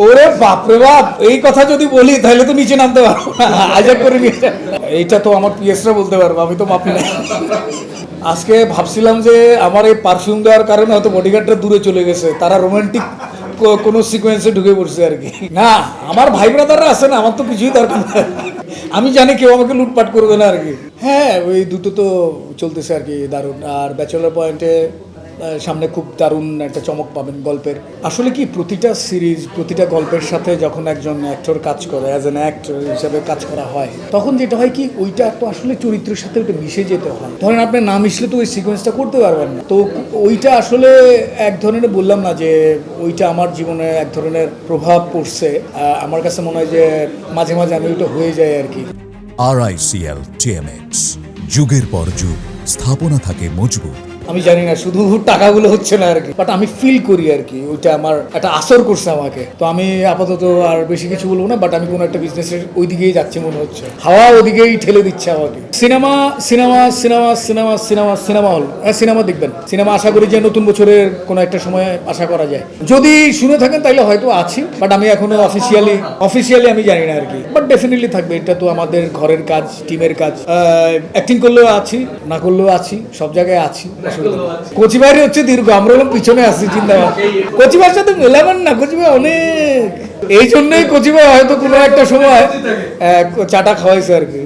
ওরে বাপরে বাপ, এই কথা যদি বলি তাহলে তো নিচে নামতে পারবো না, আজাদ করে নিয়ে এইটা তো আমার পিএসরা বলতে পারবো, আমি তো মাপি না। আজকে ভাবছিলাম যে আমার এই পারফিউম দেওয়ার কারণে হয়তো বডিগার্ডটা দূরে চলে গেছে, তারা রোমান্টিক কোনো সিকোয়েন্সে ঢুকে পড়ছে আর কি। না, আমার ভাই ব্রাদাররা আছে না, আমার তো কিছুই দরকার না। আমি জানি কেউ আমাকে লুটপাট করবে না আর কি। হ্যাঁ, ওই দুটো তো চলতেছে আর কি, দারুণ। আর ব্যাচেলর পয়েন্টে সামনে খুব দারুণ একটা চমক পাবেন গল্পের। আসলে কি, প্রতিটা সিরিজ, প্রতিটা গল্পের সাথে যখন একজন অ্যাক্টর কাজ করে, অ্যাজ অ্যান অ্যাক্টর হিসাবে কাজ করা হয়, তখন যেটা হয় কি, ওইটা তো আসলে চরিত্রের সাথে ওইটা মিশে যেতে হয়। ধরেন আপনি না মিশলে তো ওই সিকোয়েন্সটা করতে পারবেন না। তো ওইটা আসলে এক ধরনের, বললাম না যে ওইটা আমার জীবনে এক ধরনের প্রভাব পড়ছে। আমার কাছে মনে হয় যে মাঝে মাঝে আমি ওইটা হয়ে যায় আর কি। RICL TMX, যুগের পর যুগ স্থাপনা থাকে মজবুত। আমি জানি না, শুধু টাকাগুলো হচ্ছে না আর কি, বাট আমি ফিল করি আর কি, ওইটা আমার একটা আসর করছে আমাকে। তো আমি আপাতত আর বেশি কিছু বলবো না, বাট আমি কোনো একটা বিজনেসের ওই দিকেই যাচ্ছি মনে হচ্ছে, হাওয়া ওদিকেই ঠেলে দিচ্ছে আমাকে। Cinema cinema cinema cinema cinema cinema hall, হ্যাঁ সিনেমা দেখবেন। সিনেমা আশা করি যে নতুন বছরের কোনো একটা সময় আশা করা যায়। যদি শুনে থাকেন তাহলে হয়তো আছি, বাট আমি এখনো অফিসিয়ালি আমি জানি না আর কি, বাট ডেফিনেটলি থাকবে। এটা তো আমাদের ঘরের কাজ, টিমের কাজ। অ্যাক্টিং করলেও আছি, না করলেও আছি, সব জায়গায় আছি। কোচি ভাই হচ্ছে দীর্ঘ, আমরা পিছনে আসছি চিন্তাভাবনা। কোচি ভাইয়ের সাথে মেলাবেন না, কোচি ভাই অনেক, এই জন্যই কোচি ভাই হয়তো কোনো একটা সময় চাটা খাওয়াইছে আর কি।